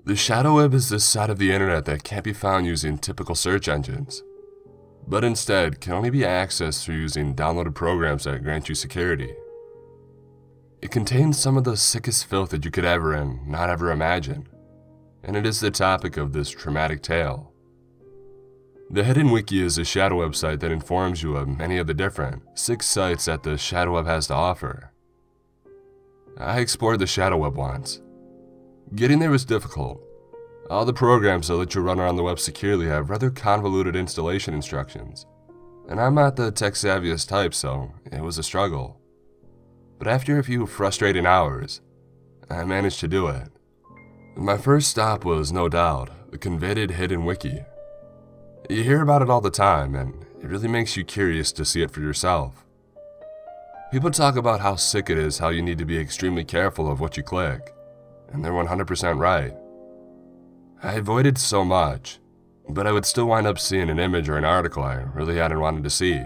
The shadow web is this side of the internet that can't be found using typical search engines, but instead can only be accessed through using downloaded programs that grant you security. It contains some of the sickest filth that you could ever and not ever imagine, and it is the topic of this traumatic tale. The Hidden Wiki is a shadow website that informs you of many of the different sick sites that the shadow web has to offer. I explored the shadow web once. Getting there was difficult. All the programs that let you run around the web securely have rather convoluted installation instructions, and I'm not the tech-savviest type, so it was a struggle. But after a few frustrating hours, I managed to do it. My first stop was, no doubt, the coveted Hidden Wiki. You hear about it all the time, and it really makes you curious to see it for yourself. People talk about how sick it is, how you need to be extremely careful of what you click, and they're 100% right. I avoided so much, but I would still wind up seeing an image or an article I really hadn't wanted to see.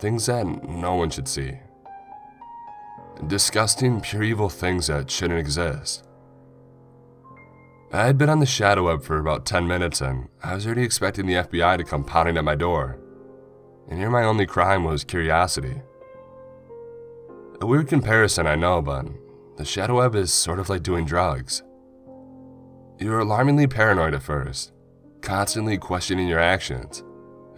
Things that no one should see. Disgusting, pure evil things that shouldn't exist. I had been on the shadow web for about 10 minutes and I was already expecting the FBI to come pounding at my door. And here my only crime was curiosity. A weird comparison, I know, but the shadow web is sort of like doing drugs. You're alarmingly paranoid at first, constantly questioning your actions.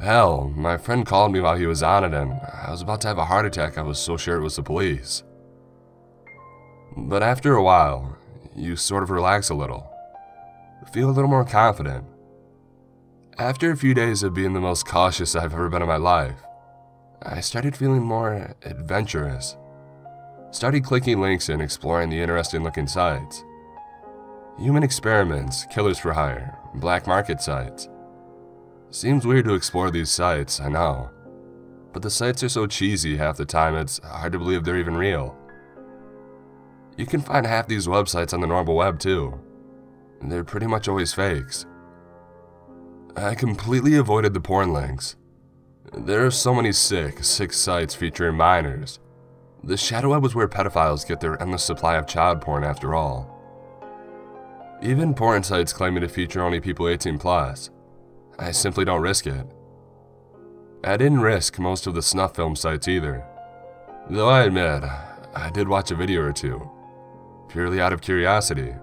Hell, my friend called me while he was on it and I was about to have a heart attack. I was so sure it was the police. But after a while, you sort of relax a little, feel a little more confident. After a few days of being the most cautious I've ever been in my life, I started feeling more adventurous. Started clicking links and exploring the interesting looking sites. Human experiments, killers for hire, black market sites. Seems weird to explore these sites, I know, but the sites are so cheesy half the time it's hard to believe they're even real. You can find half these websites on the normal web too, and they're pretty much always fakes. I completely avoided the porn links. There are so many sick sites featuring minors. The shadow web was where pedophiles get their endless supply of child porn after all. Even porn sites claiming to feature only people 18+. I simply don't risk it. I didn't risk most of the snuff film sites either. Though I admit, I did watch a video or two, purely out of curiosity.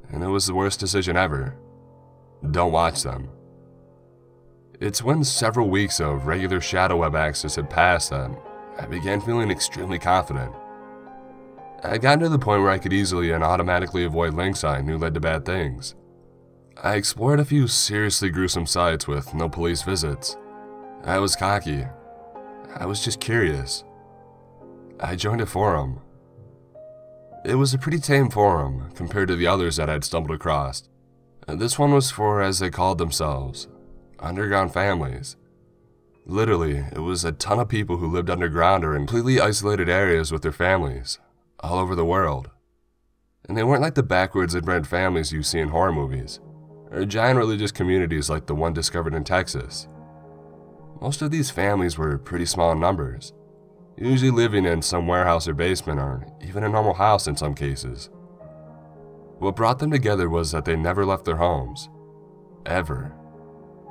And it was the worst decision ever. Don't watch them. It's when several weeks of regular shadow web access had passed that I began feeling extremely confident. I had gotten to the point where I could easily and automatically avoid links I knew led to bad things. I explored a few seriously gruesome sites with no police visits. I was cocky. I was just curious. I joined a forum. It was a pretty tame forum compared to the others that I'd stumbled across. This one was for, as they called themselves, underground families. Literally, it was a ton of people who lived underground or in completely isolated areas with their families, all over the world. And they weren't like the backwards inbred families you see in horror movies, or giant religious communities like the one discovered in Texas. Most of these families were pretty small in numbers, usually living in some warehouse or basement, or even a normal house in some cases. What brought them together was that they never left their homes. Ever.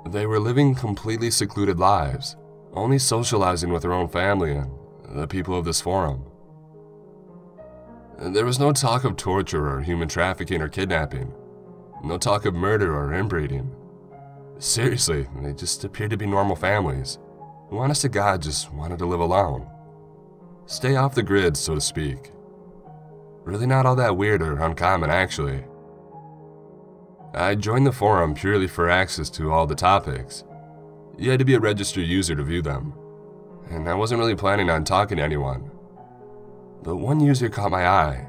They were living completely secluded lives, only socializing with their own family and the people of this forum. There was no talk of torture or human trafficking or kidnapping. No talk of murder or inbreeding. Seriously, they just appeared to be normal families who, honest to God, just wanted to live alone. Stay off the grid, so to speak. Really not all that weird or uncommon, actually. I joined the forum purely for access to all the topics. You had to be a registered user to view them, and I wasn't really planning on talking to anyone. But one user caught my eye.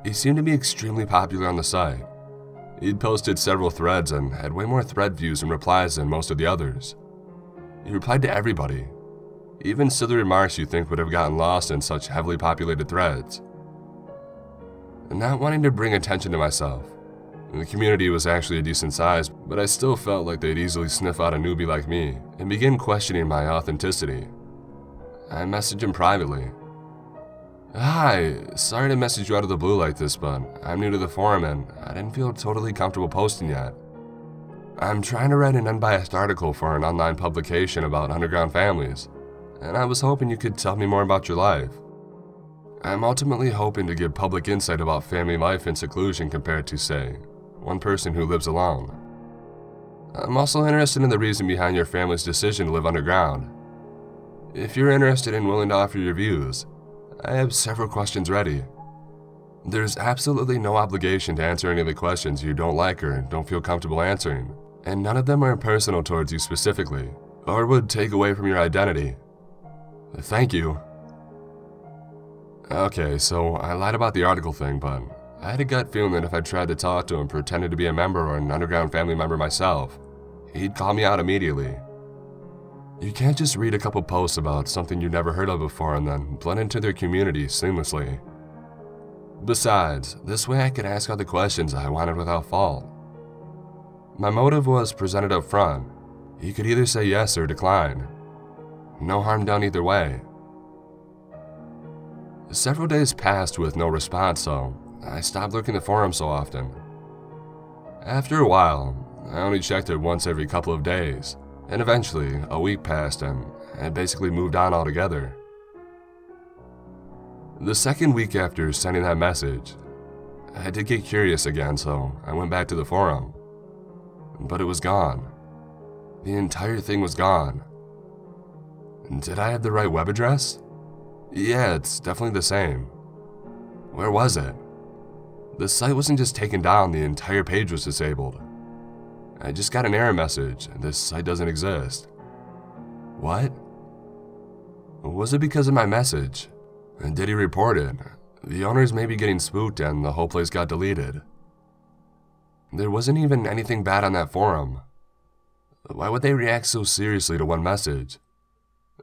He seemed to be extremely popular on the site. He'd posted several threads and had way more thread views and replies than most of the others. He replied to everybody, even silly remarks you think would have gotten lost in such heavily populated threads. And not wanting to bring attention to myself, the community was actually a decent size, but I still felt like they'd easily sniff out a newbie like me and begin questioning my authenticity. I messaged him privately. Hi, sorry to message you out of the blue like this, but I'm new to the forum and I didn't feel totally comfortable posting yet. I'm trying to write an unbiased article for an online publication about underground families, and I was hoping you could tell me more about your life. I'm ultimately hoping to give public insight about family life in seclusion compared to, say, one person who lives alone. I'm also interested in the reason behind your family's decision to live underground. If you're interested and willing to offer your views, I have several questions ready. There's absolutely no obligation to answer any of the questions you don't like or don't feel comfortable answering, and none of them are personal towards you specifically, or would take away from your identity. Thank you. Okay, so I lied about the article thing, but I had a gut feeling that if I tried to talk to him pretending to be a member or an underground family member myself, he'd call me out immediately. You can't just read a couple posts about something you've never heard of before and then blend into their community seamlessly. Besides, this way I could ask all the questions I wanted without fault. My motive was presented up front. You could either say yes or decline. No harm done either way. Several days passed with no response, so I stopped looking at the forum so often. After a while, I only checked it once every couple of days, and eventually a week passed and I basically moved on altogether. The second week after sending that message, I did get curious again, so I went back to the forum. But it was gone. The entire thing was gone. Did I have the right web address? Yeah, it's definitely the same. Where was it? The site wasn't just taken down, the entire page was disabled. I just got an error message, this site doesn't exist. What? Was it because of my message? And did he report it? The owners may be getting spooked and the whole place got deleted. There wasn't even anything bad on that forum. Why would they react so seriously to one message?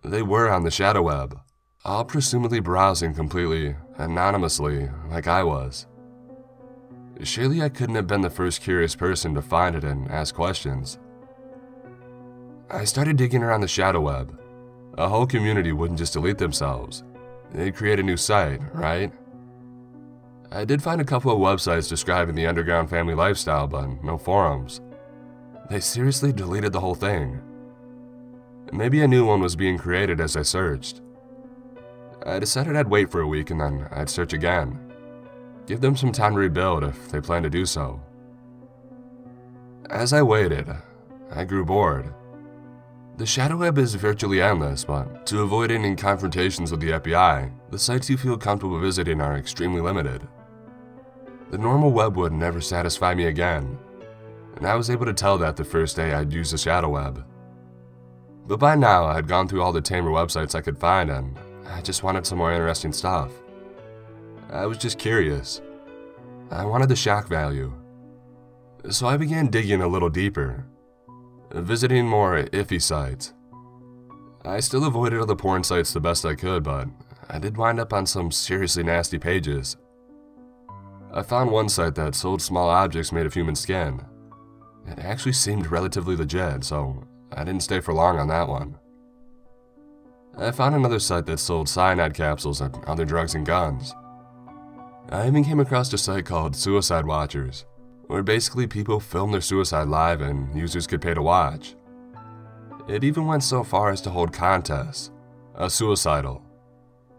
They were on the shadow web, all presumably browsing completely anonymously like I was. Surely I couldn't have been the first curious person to find it and ask questions. I started digging around the shadow web. A whole community wouldn't just delete themselves. They'd create a new site, right? I did find a couple of websites describing the underground family lifestyle, but no forums. They seriously deleted the whole thing. Maybe a new one was being created as I searched. I decided I'd wait for a week and then I'd search again. Give them some time to rebuild if they plan to do so. As I waited, I grew bored. The shadow web is virtually endless, but to avoid any confrontations with the FBI, the sites you feel comfortable visiting are extremely limited. The normal web would never satisfy me again, and I was able to tell that the first day I'd used the shadow web. But by now, I had gone through all the tamer websites I could find, and I just wanted some more interesting stuff. I was just curious. I wanted the shock value. So I began digging a little deeper, visiting more iffy sites. I still avoided other porn sites the best I could, but I did wind up on some seriously nasty pages. I found one site that sold small objects made of human skin. It actually seemed relatively legit, so I didn't stay for long on that one. I found another site that sold cyanide capsules and other drugs and guns. I even came across a site called Suicide Watchers, where basically people film their suicide live and users could pay to watch. It even went so far as to hold contests, a suicidal.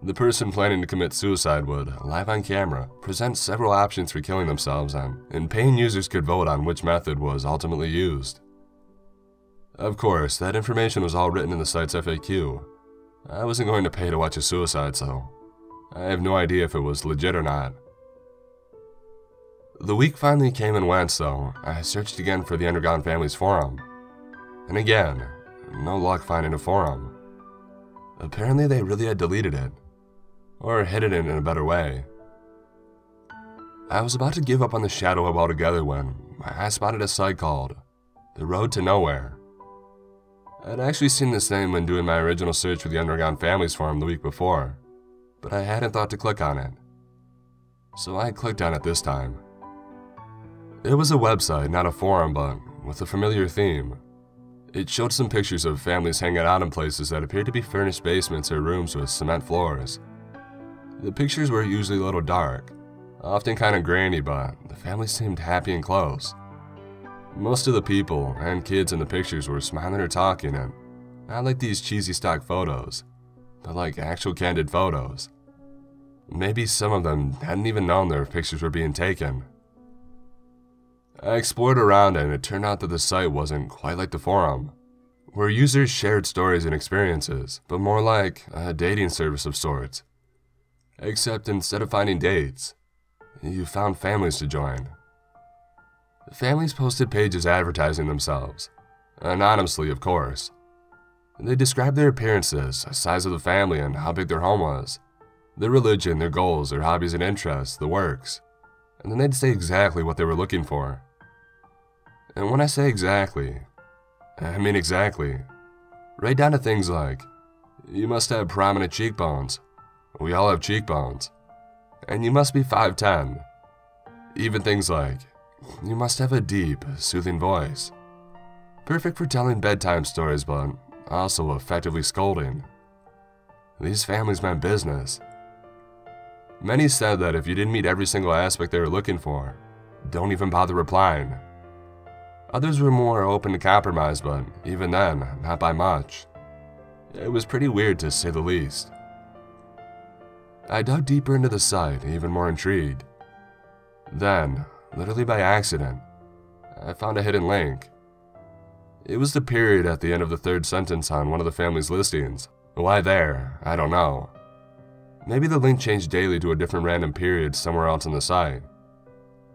The person planning to commit suicide would, live on camera, present several options for killing themselves and paying users could vote on which method was ultimately used. Of course, that information was all written in the site's FAQ. I wasn't going to pay to watch a suicide, so I have no idea if it was legit or not. The week finally came and went, so I searched again for the Underground Families forum. And again, no luck finding a forum. Apparently they really had deleted it, or hidden it in a better way. I was about to give up on the shadow web altogether when I spotted a site called The Road to Nowhere. I'd actually seen this name when doing my original search for the Underground Families forum the week before, but I hadn't thought to click on it. So I clicked on it this time. It was a website, not a forum, but with a familiar theme. It showed some pictures of families hanging out in places that appeared to be furnished basements or rooms with cement floors. The pictures were usually a little dark, often kind of grainy, but the family seemed happy and close. Most of the people and kids in the pictures were smiling or talking, and not like these cheesy stock photos, but like actual candid photos. Maybe some of them hadn't even known their pictures were being taken. I explored around and it turned out that the site wasn't quite like the forum, where users shared stories and experiences, but more like a dating service of sorts. Except instead of finding dates, you found families to join. The families posted pages advertising themselves, anonymously of course. They described their appearances, the size of the family and how big their home was, their religion, their goals, their hobbies and interests, the works, and then they'd say exactly what they were looking for. And when I say exactly, I mean exactly. Right down to things like, you must have prominent cheekbones. We all have cheekbones. And you must be 5'10". Even things like, you must have a deep, soothing voice. Perfect for telling bedtime stories, but also effectively scolding. These families meant business. Many said that if you didn't meet every single aspect they were looking for, don't even bother replying. Others were more open to compromise, but even then, not by much. It was pretty weird to say the least. I dug deeper into the site, even more intrigued. Then, literally by accident, I found a hidden link. It was the period at the end of the third sentence on one of the family's listings. Why there? I don't know. Maybe the link changed daily to a different random period somewhere else on the site.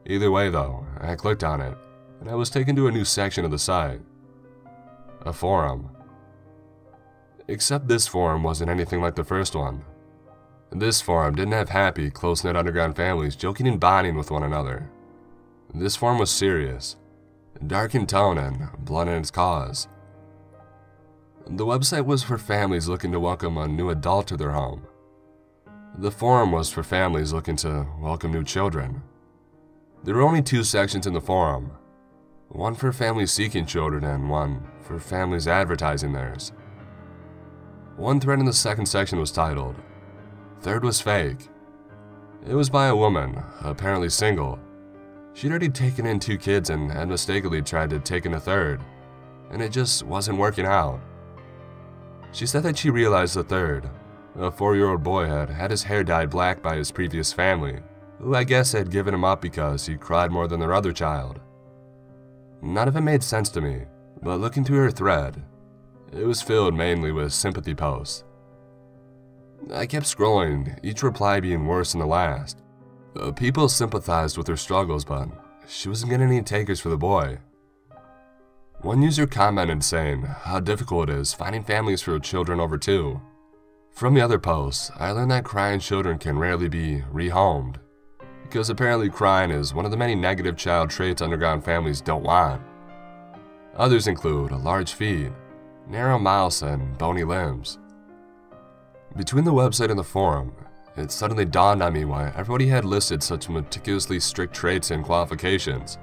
Either way though, I clicked on it, and I was taken to a new section of the site. A forum. Except this forum wasn't anything like the first one. This forum didn't have happy, close-knit underground families joking and bonding with one another. This forum was serious, dark in tone and blunt in its cause. The website was for families looking to welcome a new adult to their home. The forum was for families looking to welcome new children. There were only two sections in the forum, one for families seeking children and one for families advertising theirs. One thread in the second section was titled, "Third was fake." It was by a woman, apparently single. She'd already taken in 2 kids and had mistakenly tried to take in a third, and it just wasn't working out. She said that she realized the third, a 4-year-old boy, had had his hair dyed black by his previous family, who I guess had given him up because he cried more than their other child. None of it made sense to me, but looking through her thread, it was filled mainly with sympathy posts. I kept scrolling, each reply being worse than the last. People sympathized with her struggles, but she wasn't getting any takers for the boy. One user commented saying how difficult it is finding families for children over 2. From the other posts, I learned that crying children can rarely be rehomed, because apparently crying is one of the many negative child traits underground families don't want. Others include a large feet, narrow mouths, and bony limbs. Between the website and the forum, it suddenly dawned on me why everybody had listed such meticulously strict traits and qualifications.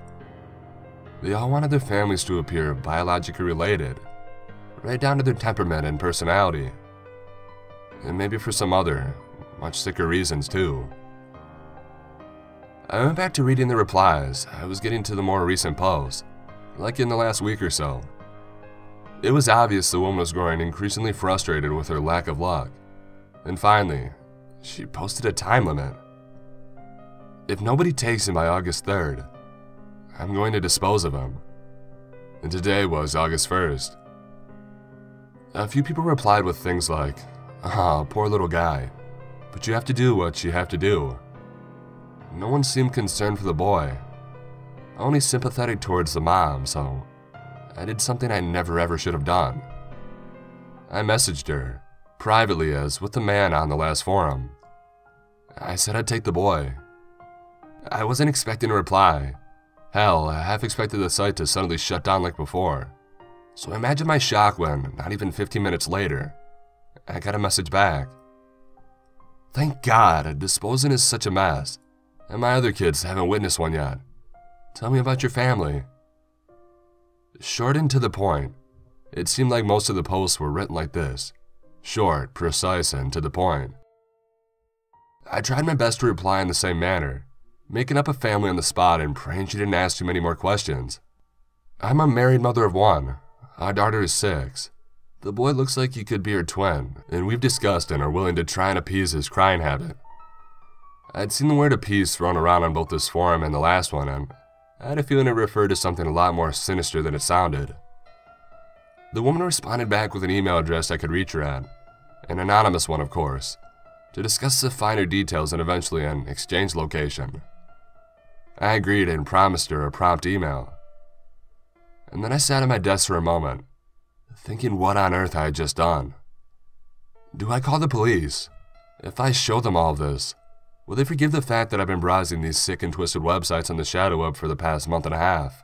They all wanted their families to appear biologically related, right down to their temperament and personality. And maybe for some other, much sicker reasons too. I went back to reading the replies. I was getting to the more recent posts, like in the last week or so. It was obvious the woman was growing increasingly frustrated with her lack of luck. And finally, she posted a time limit. If nobody takes him by August 3rd, I'm going to dispose of him. And today was August 1st. A few people replied with things like, "Ah, poor little guy, but you have to do what you have to do." No one seemed concerned for the boy, only sympathetic towards the mom, so I did something I never ever should have done. I messaged her, privately as with the man on the last forum. I said I'd take the boy. I wasn't expecting a reply. Hell, I half expected the site to suddenly shut down like before. So imagine my shock when, not even 15 minutes later, I got a message back. "Thank God, disposing is such a mess, and my other kids haven't witnessed one yet. Tell me about your family." Short and to the point, it seemed like most of the posts were written like this. Short, precise, and to the point. I tried my best to reply in the same manner, making up a family on the spot and praying she didn't ask too many more questions. I'm a married mother of one. Our daughter is 6. The boy looks like he could be her twin, and we've discussed and are willing to try and appease his crying habit. I'd seen the word appease thrown around on both this forum and the last one, and I had a feeling it referred to something a lot more sinister than it sounded. The woman responded back with an email address I could reach her at, an anonymous one of course, to discuss the finer details and eventually an exchange location. I agreed and promised her a prompt email. And then I sat at my desk for a moment, thinking what on earth I had just done. Do I call the police? If I show them all of this, will they forgive the fact that I've been browsing these sick and twisted websites on the shadow web for the past month and a half?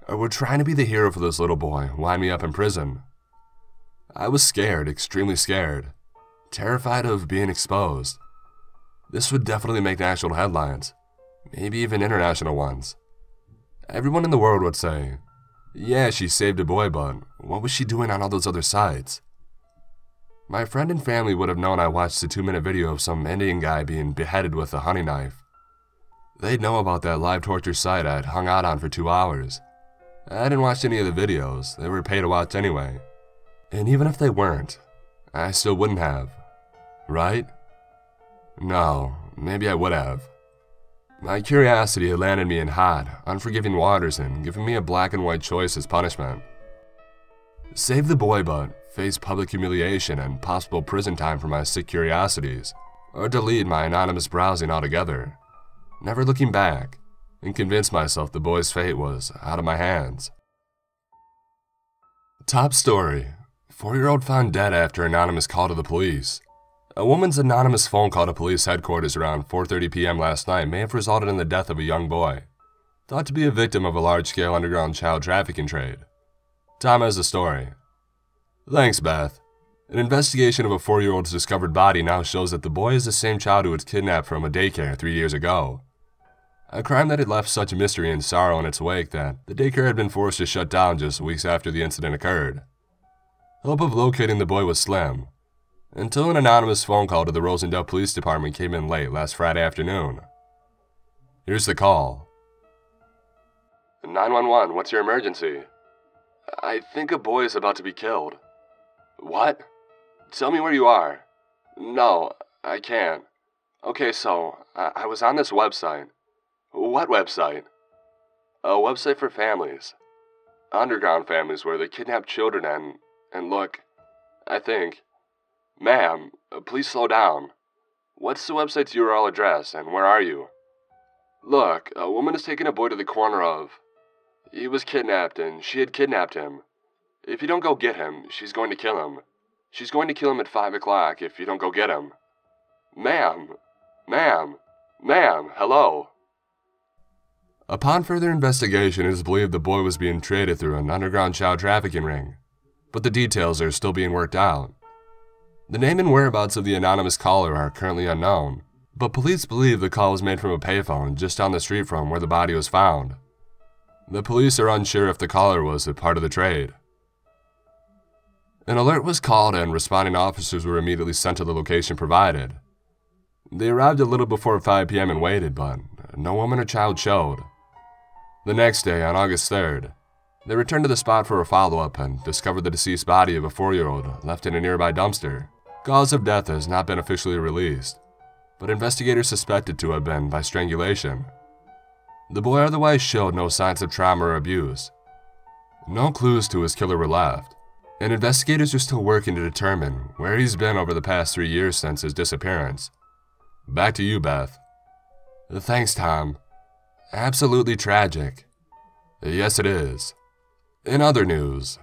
Or would trying to be the hero for this little boy wind me up in prison? I was scared, extremely scared, terrified of being exposed. This would definitely make national headlines, maybe even international ones. Everyone in the world would say, yeah, she saved a boy, but what was she doing on all those other sites? My friend and family would have known I watched a 2-minute video of some Indian guy being beheaded with a hunting knife. They'd know about that live torture site I'd hung out on for 2 hours. I didn't watch any of the videos, they were paid to watch anyway. And even if they weren't, I still wouldn't have. Right? No, maybe I would have. My curiosity had landed me in hot, unforgiving waters and given me a black and white choice as punishment. Save the boy but face public humiliation and possible prison time for my sick curiosities, or delete my anonymous browsing altogether, never looking back, and convince myself the boy's fate was out of my hands. Top story. 4-year-old found dead after anonymous call to the police. A woman's anonymous phone call to police headquarters around 4:30 p.m. last night may have resulted in the death of a young boy, thought to be a victim of a large-scale underground child trafficking trade. Tom has the story. Thanks, Beth. An investigation of a 4-year-old's discovered body now shows that the boy is the same child who was kidnapped from a daycare 3 years ago. A crime that had left such mystery and sorrow in its wake that the daycare had been forced to shut down just weeks after the incident occurred. Hope of locating the boy was slim, until an anonymous phone call to the Rosendale Police Department came in late last Friday afternoon. Here's the call. 911, what's your emergency? I think a boy is about to be killed. What? Tell me where you are. No, I can't. Okay, so, I was on this website. What website? A website for families. Underground families where they kidnap children and look, I think. Ma'am, please slow down. What's the website's URL address and where are you? Look, a woman is taking a boy to the corner of. He was kidnapped and she had kidnapped him. If you don't go get him, she's going to kill him. She's going to kill him at 5 o'clock if you don't go get him. Ma'am, hello. Upon further investigation, it is believed the boy was being traded through an underground child trafficking ring, but the details are still being worked out. The name and whereabouts of the anonymous caller are currently unknown, but police believe the call was made from a payphone just down the street from where the body was found. The police are unsure if the caller was a part of the trade. An alert was called and responding officers were immediately sent to the location provided. They arrived a little before 5 p.m. and waited, but no woman or child showed. The next day, on August 3rd, they returned to the spot for a follow-up and discovered the deceased body of a 4-year-old left in a nearby dumpster. Cause of death has not been officially released, but investigators suspect it to have been by strangulation. The boy otherwise showed no signs of trauma or abuse. No clues to his killer were left, and investigators are still working to determine where he's been over the past 3 years since his disappearance. Back to you, Beth. Thanks, Tom. Absolutely tragic. Yes, it is. In other news,